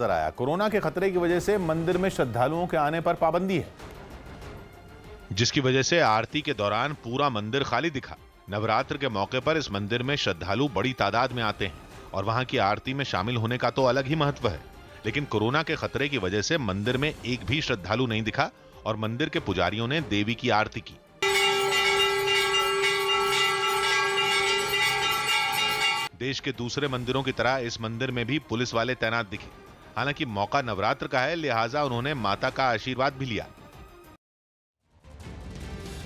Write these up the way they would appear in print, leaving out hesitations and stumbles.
नजर आया। कोरोना के खतरे की वजह से मंदिर में श्रद्धालुओं के आने पर पाबंदी है, जिसकी वजह से आरती के दौरान पूरा मंदिर खाली दिखा। नवरात्र के मौके पर इस मंदिर में श्रद्धालु बड़ी तादाद में आते हैं और वहां की आरती में शामिल होने का तो अलग ही महत्व है, लेकिन कोरोना के खतरे की वजह से मंदिर में एक भी श्रद्धालु नहीं दिखा और मंदिर के पुजारियों ने देवी की आरती की। देश के दूसरे मंदिरों की तरह इस मंदिर में भी पुलिस वाले तैनात दिखे। हालांकि मौका नवरात्र का है, लिहाजा उन्होंने माता का आशीर्वाद भी लिया।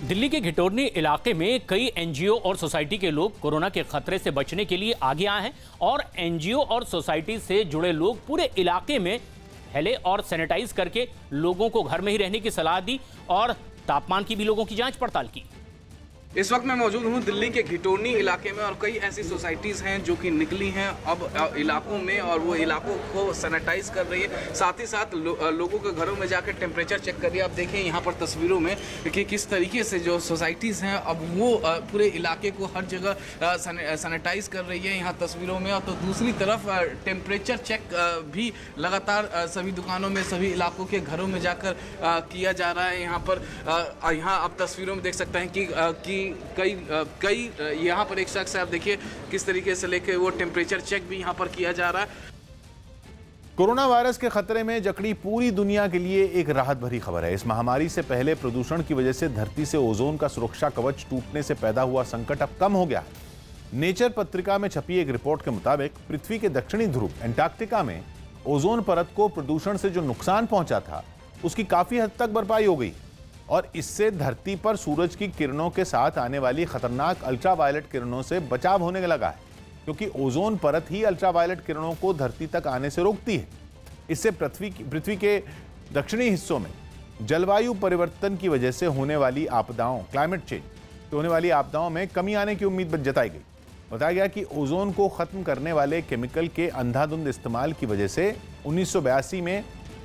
दिल्ली के घिटोरनी इलाके में कई एनजीओ और सोसाइटी के लोग कोरोना के खतरे से बचने के लिए आगे आए हैं और एनजीओ और सोसाइटी से जुड़े लोग पूरे इलाके में पहले और सैनिटाइज करके लोगों को घर में ही रहने की सलाह दी और तापमान की भी लोगों की जांच पड़ताल की। इस वक्त मैं मौजूद हूँ दिल्ली के घिटोरनी इलाके में और कई ऐसी सोसाइटीज़ हैं जो कि निकली हैं अब इलाकों में और वो इलाकों को सैनिटाइज कर रही है। साथ ही साथ लोगों के घरों में जाकर टेम्परेचर चेक कर रही है। आप देखें यहाँ पर तस्वीरों में कि किस तरीके से जो सोसाइटीज़ हैं अब वो पूरे इलाके को हर जगह सैनिटाइज कर रही है यहाँ तस्वीरों में। और तो दूसरी तरफ टेम्परेचर चेक भी लगातार सभी दुकानों में, सभी इलाकों के घरों में जाकर किया जा रहा है। यहाँ पर यहाँ आप तस्वीरों में देख सकते हैं कि कई यहाँ पर एक शख्स है, आप देखिए किस तरीके से लेके वो टेम्परेचर चेक भी यहाँ पर किया जा रहा है। कोरोना वायरस के खतरे में जकड़ी पूरी दुनिया के लिए एक राहत भरी खबर है। इस महामारी से पहले प्रदूषण की वजह से धरती से ओजोन का सुरक्षा कवच टूटने से पैदा हुआ संकट अब कम हो गया है। नेचर पत्रिका में छपी एक रिपोर्ट के मुताबिक पृथ्वी के दक्षिणी ध्रुव एंटार्क्टिका में ओजोन परत को प्रदूषण से जो नुकसान पहुंचा था उसकी काफी हद तक भरपाई हो गई और इससे धरती पर सूरज की किरणों के साथ आने वाली खतरनाक अल्ट्रावायलेट किरणों से बचाव होने लगा है, क्योंकि ओजोन परत ही अल्ट्रावायलेट किरणों को धरती तक आने से रोकती है। इससे पृथ्वी के दक्षिणी हिस्सों में जलवायु परिवर्तन की वजह से होने वाली आपदाओं, क्लाइमेट चेंज तो होने वाली आपदाओं में कमी आने की उम्मीद जताई गई। बताया गया कि ओजोन को खत्म करने वाले केमिकल के अंधाधुंध इस्तेमाल की वजह से 1982 में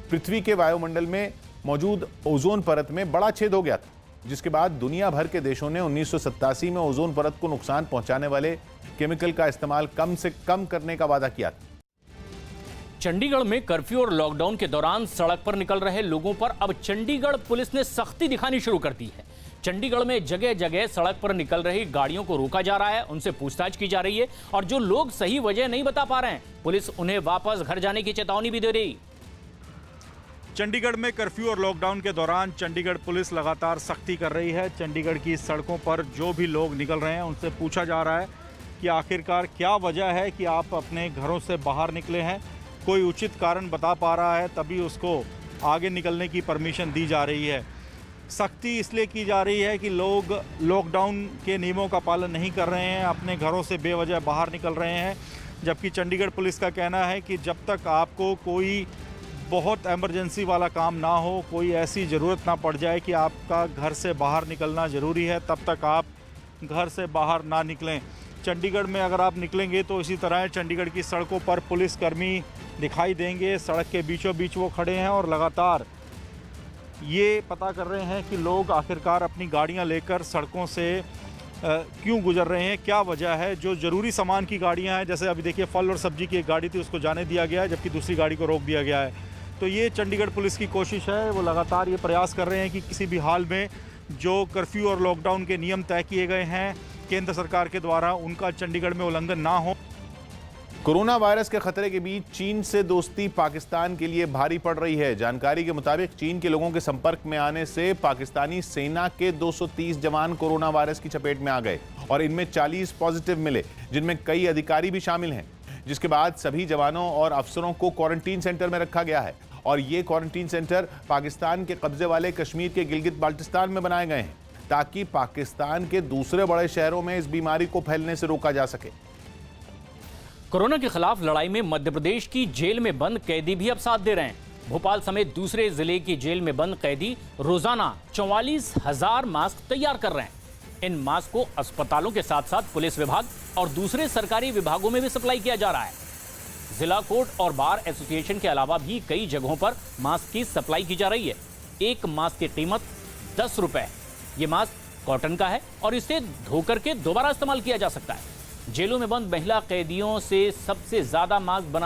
पृथ्वी के वायुमंडल में मौजूद ओजोन परत में बड़ा छेद हो गया था, जिसके बाद दुनिया भर के देशों ने 1987 में ओजोन परत को नुकसान पहुंचाने वाले केमिकल का इस्तेमाल कम से कम करने का वादा किया था। चंडीगढ़ में कर्फ्यू और लॉकडाउन के दौरान सड़क पर निकल रहे लोगों पर अब चंडीगढ़ पुलिस ने सख्ती दिखानी शुरू कर दी है। चंडीगढ़ में जगह जगह सड़क पर निकल रही गाड़ियों को रोका जा रहा है, उनसे पूछताछ की जा रही है और जो लोग सही वजह नहीं बता पा रहे हैं, पुलिस उन्हें वापस घर जाने की चेतावनी भी दे रही। चंडीगढ़ में कर्फ्यू और लॉकडाउन के दौरान चंडीगढ़ पुलिस लगातार सख्ती कर रही है। चंडीगढ़ की सड़कों पर जो भी लोग निकल रहे हैं उनसे पूछा जा रहा है कि आखिरकार क्या वजह है कि आप अपने घरों से बाहर निकले हैं। कोई उचित कारण बता पा रहा है तभी उसको आगे निकलने की परमिशन दी जा रही है। सख्ती इसलिए की जा रही है कि लोग लॉकडाउन के नियमों का पालन नहीं कर रहे हैं, अपने घरों से बेवजह बाहर निकल रहे हैं। जबकि चंडीगढ़ पुलिस का कहना है कि जब तक आपको कोई बहुत इमरजेंसी वाला काम ना हो, कोई ऐसी ज़रूरत ना पड़ जाए कि आपका घर से बाहर निकलना ज़रूरी है, तब तक आप घर से बाहर ना निकलें। चंडीगढ़ में अगर आप निकलेंगे तो इसी तरह चंडीगढ़ की सड़कों पर पुलिसकर्मी दिखाई देंगे। सड़क के बीचों बीच वो खड़े हैं और लगातार ये पता कर रहे हैं कि लोग आखिरकार अपनी गाड़ियां लेकर सड़कों से क्यों गुजर रहे हैं, क्या वजह है। जो ज़रूरी सामान की गाड़ियां हैं, जैसे अभी देखिए फल और सब्जी की एक गाड़ी थी, उसको जाने दिया गया है, जबकि दूसरी गाड़ी को रोक दिया गया है। तो ये चंडीगढ़ पुलिस की कोशिश है, वो लगातार ये प्रयास कर रहे हैं कि किसी भी हाल में जो कर्फ्यू और लॉकडाउन के नियम तय किए गए हैं केंद्र सरकार के द्वारा, उनका चंडीगढ़ में उल्लंघन ना हो। कोरोना वायरस के खतरे के बीच चीन से दोस्ती पाकिस्तान के लिए भारी पड़ रही है। जानकारी के मुताबिक चीन के लोगों के संपर्क में आने से पाकिस्तानी सेना के 230 जवान कोरोना वायरस की चपेट में आ गए और इनमें 40 पॉजिटिव मिले, जिनमें कई अधिकारी भी शामिल हैं। जिसके बाद सभी जवानों और अफसरों को क्वारंटीन सेंटर में रखा गया है और ये क्वारंटीन सेंटर पाकिस्तान के कब्जे वाले कश्मीर के गिलगित बाल्टिस्तान में बनाए गए हैं, ताकि पाकिस्तान के दूसरे बड़े शहरों में इस बीमारी को फैलने से रोका जा सके। कोरोना के खिलाफ लड़ाई में मध्य प्रदेश की जेल में बंद कैदी भी अब साथ दे रहे हैं। भोपाल समेत दूसरे जिले की जेल में बंद कैदी रोजाना 44,000 मास्क तैयार कर रहे हैं। इन मास्क को अस्पतालों के साथ साथ पुलिस विभाग और दूसरे सरकारी विभागों में भी सप्लाई किया जा रहा है। जिला कोर्ट और बार एसोसिएशन के अलावा भी कई जगहों पर मास्क की सप्लाई की जा रही है। एक मास्क की कीमत 10 रुपए। ये मास्क कॉटन का है और इसे धोकर के दोबारा इस्तेमाल किया जा सकता है। जेलों में बंद महिला कैदियों से सबसे ज्यादा मास्क बना